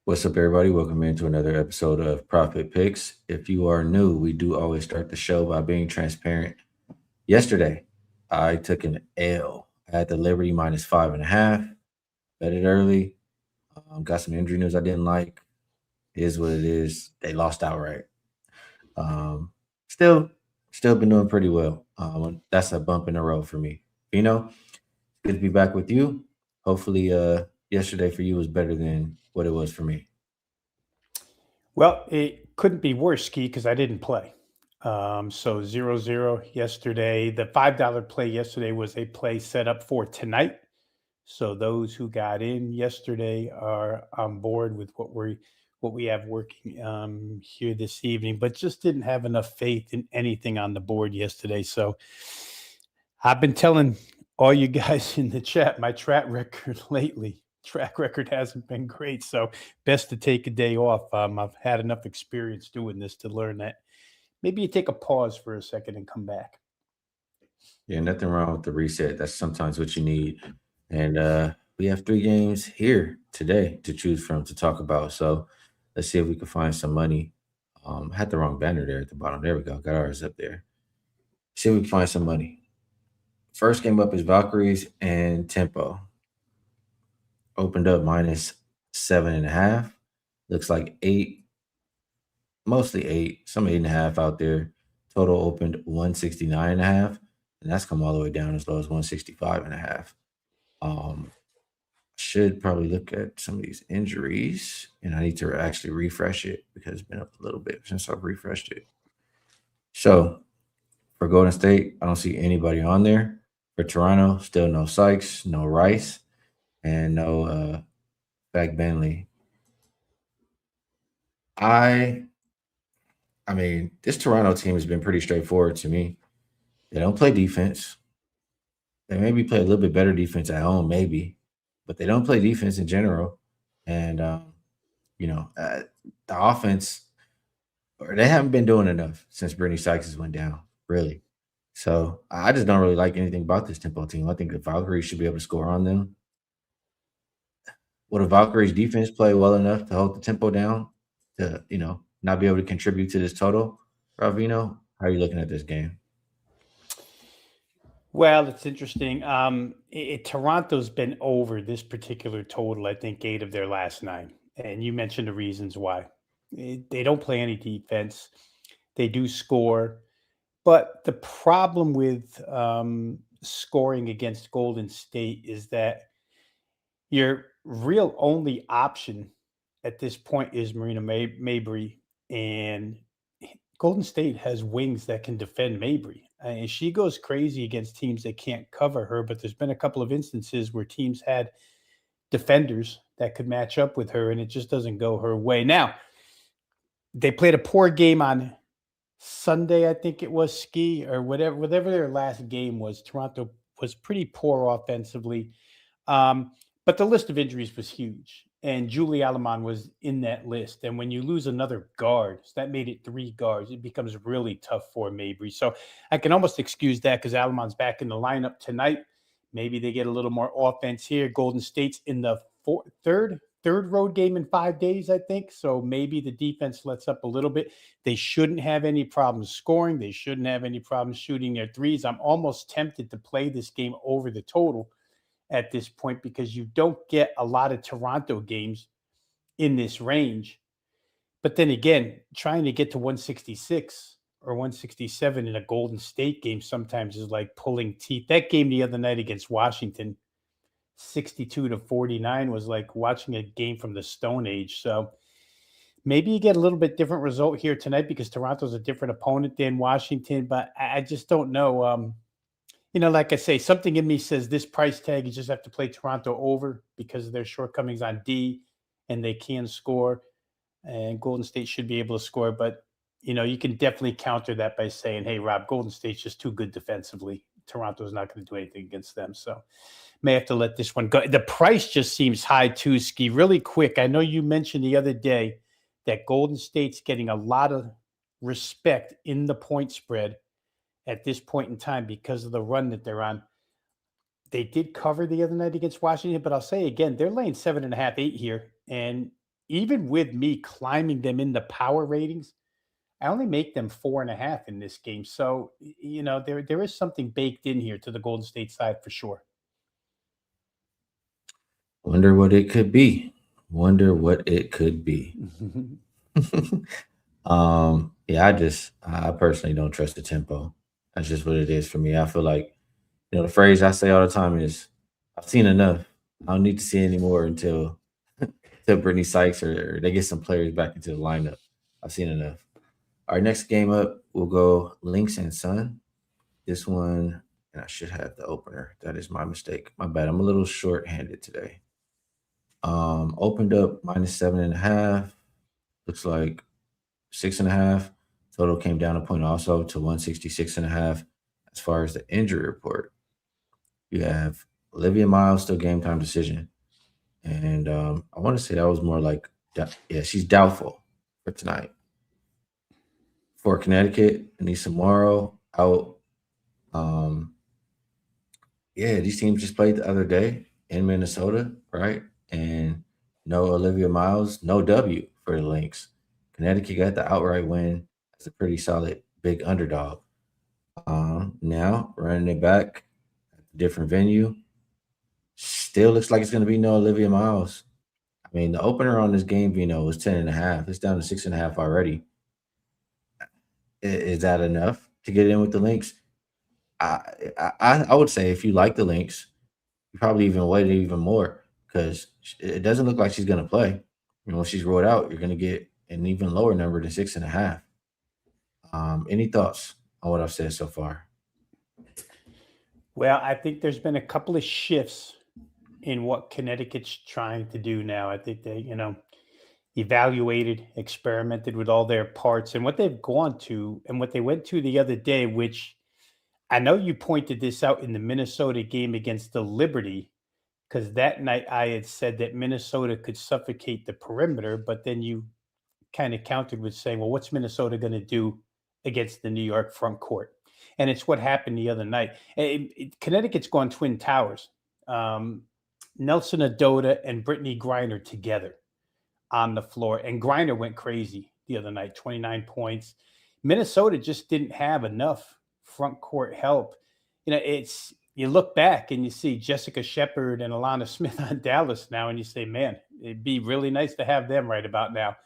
What's up, everybody? Welcome into another episode of Profit Picks. If you are new, we do always start the show by being transparent. Yesterday, I took an L. I had the Liberty minus 5.5. Bet it early. Got some injury news I didn't like. It is what it is. They lost outright. Um, still, still been doing pretty well. That's a bump in the road for me. Vino, good to be back with you. Hopefully, yesterday for you was better than what it was for me. Well, it couldn't be worse, Skee, because I didn't play. So 0-0 yesterday. The $5 play yesterday was a play set up for tonight. So those who got in yesterday are on board with what we have working here this evening, but just didn't have enough faith in anything on the board yesterday. So I've been telling all you guys in the chat my track record hasn't been great. So best to take a day off. I've had enough experience doing this to learn that maybe you take a pause for a second and come back. Yeah, nothing wrong with the reset. That's sometimes what you need. And we have three games here today to choose from to talk about. So let's see if we can find some money. Had the wrong banner there at the bottom. There we go. Got ours up there. See if we can find some money. First game up is Valkyries and Tempo. Opened up minus 7.5. Looks like eight, mostly eight, some 8.5 out there. Total opened 169.5. And that's come all the way down as low as 165.5. Um, should probably look at some of these injuries, and I need to actually refresh it because it's been up a little bit since I've refreshed it. So for Golden State, I don't see anybody on there. For Toronto, still no Sykes, no Rice, and no Back Bentley. I I mean, this Toronto team has been pretty straightforward to me. They don't play defense. They maybe play a little bit better defense at home, maybe, but they don't play defense in general. And you know, the offense, or they haven't been doing enough since Brittany Sykes went down, really. So I just don't really like anything about this tempo team. I think the Valkyries should be able to score on them. Will the Valkyries defense play well enough to hold the tempo down to, not be able to contribute to this total? Ravino, how are you looking at this game? Well, it's interesting. Toronto's been over this particular total, I think, 8 of their last 9. And you mentioned the reasons why. They don't play any defense. They do score. But the problem with scoring against Golden State is that your real only option at this point is Marina Mabry, and Golden State has wings that can defend Mabry. And she goes crazy against teams that can't cover her. But there's been a couple of instances where teams had defenders that could match up with her, and it just doesn't go her way. Now, they played a poor game on Sunday, I think it was, Skee, or whatever their last game was. Toronto was pretty poor offensively. Um, but the list of injuries was huge. And Julie Alaman was in that list. And when you lose another guard, so that made it 3 guards, it becomes really tough for Mabry. So I can almost excuse that because Alaman's back in the lineup tonight. Maybe they get a little more offense here. Golden State's in the third road game in 5 days, I think. So maybe the defense lets up a little bit. They shouldn't have any problems scoring. They shouldn't have any problems shooting their threes. I'm almost tempted to play this game over the total at this point because you don't get a lot of Toronto games in this range. But then again, trying to get to 166 or 167 in a Golden State game sometimes is like pulling teeth. That game the other night against Washington, 62-49, was like watching a game from the Stone Age. So maybe you get a little bit different result here tonight because Toronto's a different opponent than Washington, but I just don't know. Like I say, something in me says this price tag, you just have to play Toronto over because of their shortcomings on D, and they can score, and Golden State should be able to score. But, you can definitely counter that by saying, hey, Rob, Golden State's just too good defensively. Toronto's not going to do anything against them. So may have to let this one go. The price just seems high too, Skee. Really quick, I know you mentioned the other day that Golden State's getting a lot of respect in the point spread at this point in time because of the run that they're on. They did cover the other night against Washington, but I'll say again, they're laying 7.5, 8 here. And even with me climbing them in the power ratings, I only make them 4.5 in this game. So, there is something baked in here to the Golden State side for sure. Wonder what it could be. Wonder what it could be. Yeah, I personally don't trust the tempo. That's just what it is for me. I feel like, the phrase I say all the time is, I've seen enough. I don't need to see any more until Brittany Sykes or they get some players back into the lineup. I've seen enough. Our next game up, we'll go Lynx and Sun. This one, and I should have the opener. That is my mistake. My bad. I'm a little short-handed today. Opened up -7.5. Looks like 6.5. Total came down a point also to 166.5. As far as the injury report, you have Olivia Miles still game time decision, and I want to say that was more like, yeah, she's doubtful for tonight. For Connecticut, Anissa Morrow out. Um, yeah, these teams just played the other day in Minnesota, right? And no Olivia Miles, no W for the Lynx. Connecticut got the outright win as a pretty solid big underdog. Now running it back at a different venue, still looks like it's going to be no Olivia Miles. I mean, the opener on this game, was 10.5. It's down to 6.5 already. Is that enough to get in with the Lynx? I would say if you like the Lynx, you probably even waited even more because it doesn't look like she's going to play. When she's rolled out, you're going to get an even lower number than 6.5. Any thoughts on what I've said so far? Well, I think there's been a couple of shifts in what Connecticut's trying to do now. I think they, evaluated, experimented with all their parts and what they've gone to and what they went to the other day, which I know you pointed this out in the Minnesota game against the Liberty, because that night I had said that Minnesota could suffocate the perimeter, but then you kind of countered with saying, well, what's Minnesota going to do against the New York front court? And it's what happened the other night. Connecticut's gone Twin Towers. Um, Nelson Adota and Brittany Griner together on the floor. And Griner went crazy the other night, 29 points. Minnesota just didn't have enough front court help. It's you look back and you see Jessica Shepard and Alana Smith on Dallas now, and you say, man, it'd be really nice to have them right about now.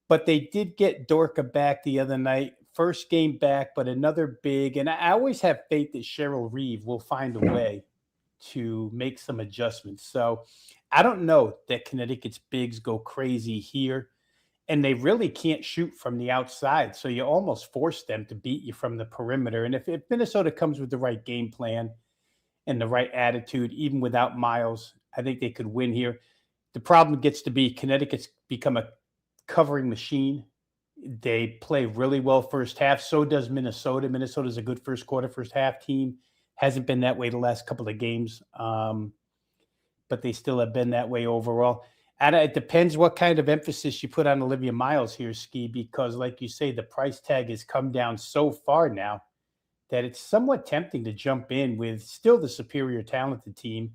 But they did get Dorka back the other night. First game back, but another big. And I always have faith that Cheryl Reeve will find a way to make some adjustments. So I don't know that Connecticut's bigs go crazy here. And they really can't shoot from the outside. So you almost force them to beat you from the perimeter. And if Minnesota comes with the right game plan and the right attitude, even without Miles, I think they could win here. The problem gets to be Connecticut's become a covering machine. They play really well first half. So does Minnesota. Minnesota's a good first quarter, first half team. Hasn't been that way the last couple of games, but they still have been that way overall. And it depends what kind of emphasis you put on Olivia Miles here, Skee, because like you say, the price tag has come down so far now that it's somewhat tempting to jump in with still the superior talented team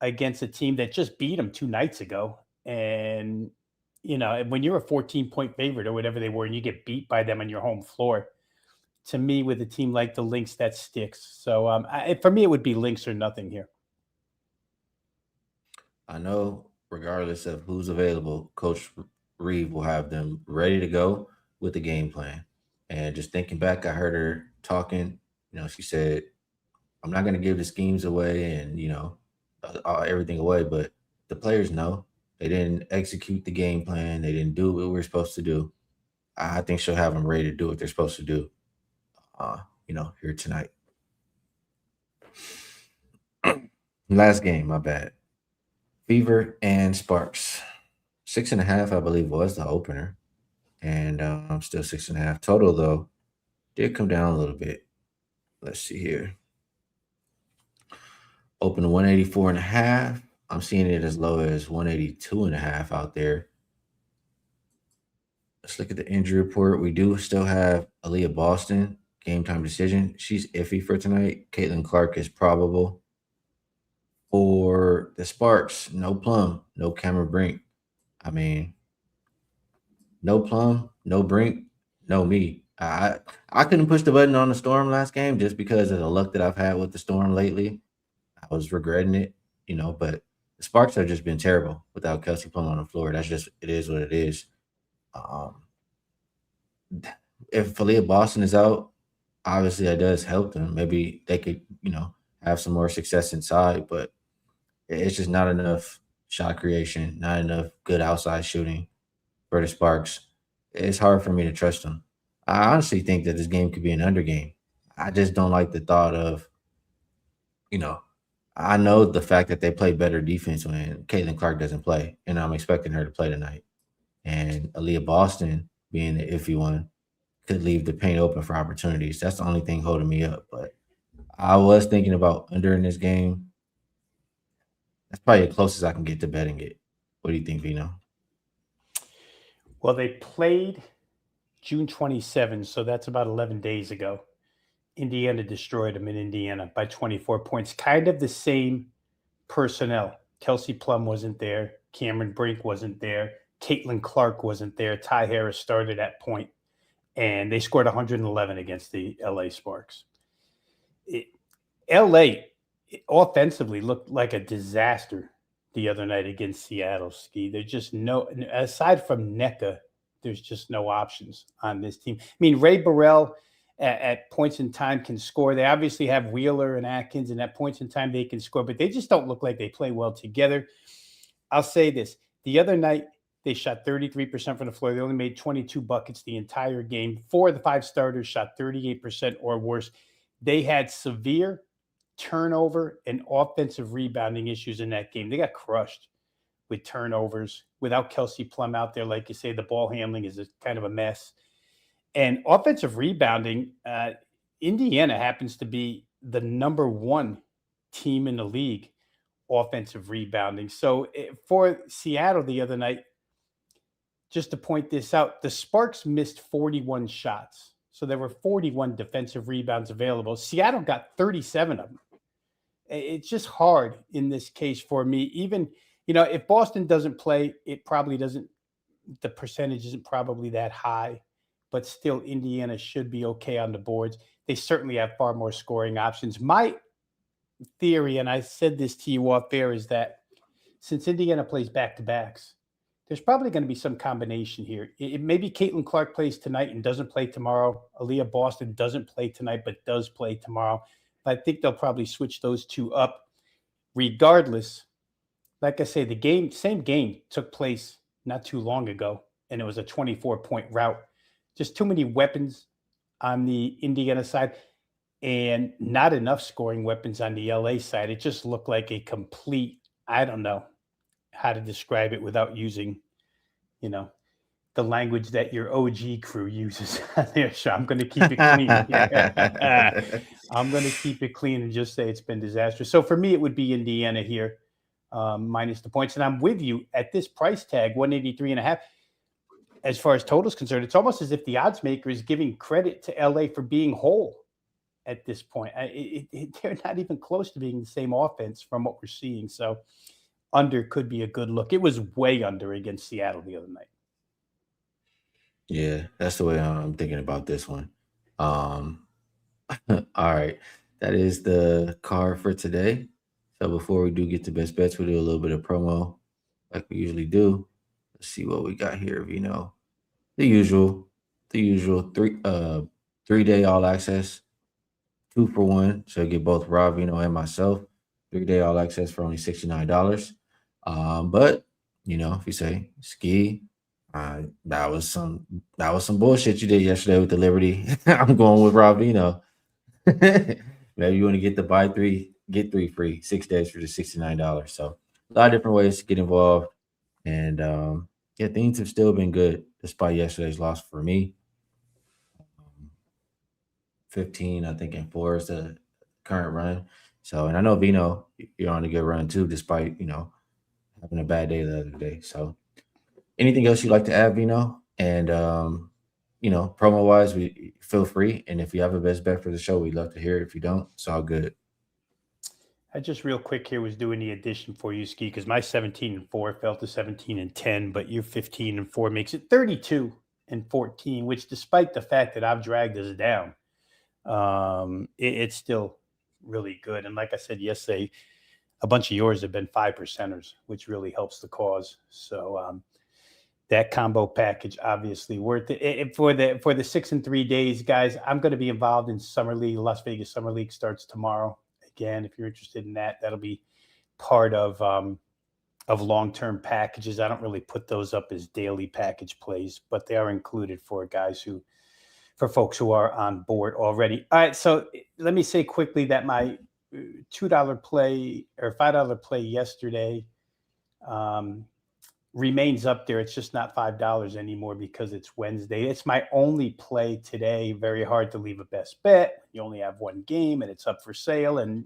against a team that just beat them 2 nights ago. And, when you're a 14-point favorite or whatever they were, and you get beat by them on your home floor, to me, with a team like the Lynx, that sticks. So for me, it would be Lynx or nothing here. I know, regardless of who's available, Coach Reeve will have them ready to go with the game plan. And just thinking back, I heard her talking. She said, "I'm not going to give the schemes away and everything away, but the players know they didn't execute the game plan. They didn't do what we were supposed to do. I think she'll have them ready to do what they're supposed to do. Here tonight. Last game, my bad. Fever and Sparks. 6.5, I believe, was the opener, and I'm still 6.5 total though. Did come down a little bit. Let's see here. Open 184.5. I'm seeing it as low as 182.5 out there. Let's look at the injury report. We do still have Aaliyah Boston, game time decision. She's iffy for tonight. Caitlin Clark is probable. For the Sparks, no Plum, no Cameron Brink. I mean, No Plum, no Brink, no me. I couldn't push the button on the Storm last game just because of the luck that I've had with the Storm lately. I was regretting it, but the Sparks have just been terrible without Kelsey Plum on the floor. That's just it is what it is. Um, if Philea Boston is out, obviously that does help them. Maybe they could, have some more success inside, but it's just not enough shot creation, not enough good outside shooting for the Sparks. It's hard for me to trust them. I honestly think that this game could be an under game. I just don't like the thought of, you know, I know the fact that they play better defense when Caitlin Clark doesn't play, and I'm expecting her to play tonight. And Aaliyah Boston being the iffy one could leave the paint open for opportunities. That's the only thing holding me up. But I was thinking about under in this game. That's probably the closest I can get to betting it. What do you think, Vino? Well, they played June 27th, so that's about 11 days ago. Indiana destroyed them in Indiana by 24 points. Kind of the same personnel. Kelsey Plum wasn't there. Cameron Brink wasn't there. Caitlin Clark wasn't there. Ty Harris started at point, and they scored 111 against the LA Sparks. LA offensively looked like a disaster the other night against Seattle. Skee. There's just no, aside from NECA, there's just no options on this team. I mean, Ray Burrell at points in time can score. They obviously have Wheeler and Atkins, and at points in time they can score, but they just don't look like they play well together. I'll say this. The other night, they shot 33% from the floor. They only made 22 buckets the entire game. 4 of the 5 starters shot 38% or worse. They had severe turnover and offensive rebounding issues in that game. They got crushed with turnovers without Kelsey Plum out there. Like you say, the ball handling is kind of a mess. And offensive rebounding, Indiana happens to be the number 1 team in the league offensive rebounding. So for Seattle the other night, just to point this out, the Sparks missed 41 shots. So there were 41 defensive rebounds available. Seattle got 37 of them. It's just hard in this case for me. Even, if Boston doesn't play, it probably doesn't, the percentage isn't probably that high, but still Indiana should be okay on the boards. They certainly have far more scoring options. My theory, and I said this to you off air, is that since Indiana plays back-to-backs, there's probably going to be some combination here. Maybe Caitlin Clark plays tonight and doesn't play tomorrow. Aaliyah Boston doesn't play tonight but does play tomorrow. But I think they'll probably switch those two up. Regardless, like I say, same game took place not too long ago, and it was a 24-point rout. Just too many weapons on the Indiana side and not enough scoring weapons on the LA side. It just looked like a complete, I don't know how to describe it without using, the language that your OG crew uses on their show. I'm going to keep it clean. I'm going to keep it clean and just say it's been disastrous. So for me, it would be Indiana here, minus the points. And I'm with you at this price tag, 183.5. As far as total is concerned, it's almost as if the odds maker is giving credit to LA for being whole at this point. They're not even close to being the same offense from what we're seeing. So under could be a good look. It was way under against Seattle the other night. Yeah, that's the way I'm thinking about this one. Um, all right, that is the card for today. So before we do get to best bets, we'll do a little bit of promo like we usually do. Let's see what we got here. The usual, three-day all access, 2 for 1. So you get both Rob Veno and myself. 3-day all access for only $69. But if you say Skee, that was some bullshit you did yesterday with the Liberty. I'm going with Rob Veno. Maybe you want to get the buy 3, get 3 free, 6 days for just $69. So a lot of different ways to get involved. And yeah, things have still been good despite yesterday's loss for me. 15, I think, and 4 is the current run. So, and I know Vino, you're on a good run too, despite having a bad day the other day. So, anything else you'd like to add, Vino? And promo wise, we feel free. And if you have a best bet for the show, we'd love to hear it. If you don't, it's all good. I just real quick here was doing the addition for you, Ski, because my 17-4 fell to 17-10, but your 15-4 makes it 32-14, which despite the fact that I've dragged us down, it's still really good. And like I said yesterday, a bunch of yours have been 5%ers, which really helps the cause. So that combo package obviously worth it. For the 6 and 3 days, guys. I'm going to be involved in Summer League. Las Vegas Summer League starts tomorrow. Again, if you're interested in that, that'll be part of long-term packages. I don't really put those up as daily package plays, but they are included for folks who are on board already. All right, so let me say quickly that my $2 play or $5 play yesterday um, remains up there. It's just not $5 anymore because it's Wednesday. It's my only play today. Very hard to leave a best bet. You only have one game and it's up for sale, and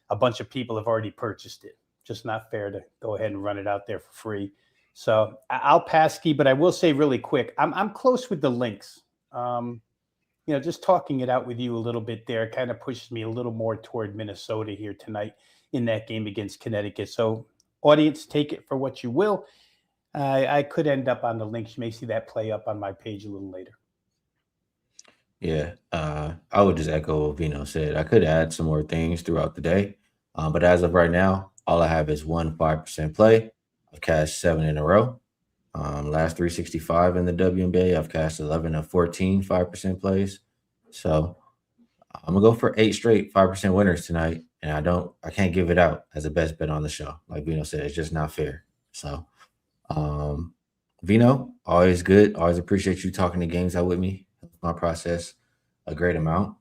a bunch of people have already purchased it. Just not fair to go ahead and run it out there for free. So I'll pass, Ski, but I will say really quick, I'm close with the links. Just talking it out with you a little bit there kind of pushes me a little more toward Minnesota here tonight in that game against Connecticut. So, audience, take it for what you will. I could end up on the links. You may see that play up on my page a little later. Yeah, I would just echo what Vino said. I could add some more things throughout the day, but as of right now, all I have is one 5% play. I've cashed 7 in a row. Last 365 in the WNBA, I've cashed 11 of 14 5% plays. So I'm gonna go for 8 straight 5% winners tonight, and I can't give it out as a best bet on the show. Like Vino said, it's just not fair. So, um, Vino, always good. Always appreciate you talking the games out with me. Helps my process a great amount.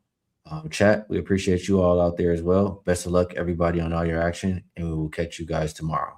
Chat, we appreciate you all out there as well. Best of luck, everybody, on all your action, and we will catch you guys tomorrow.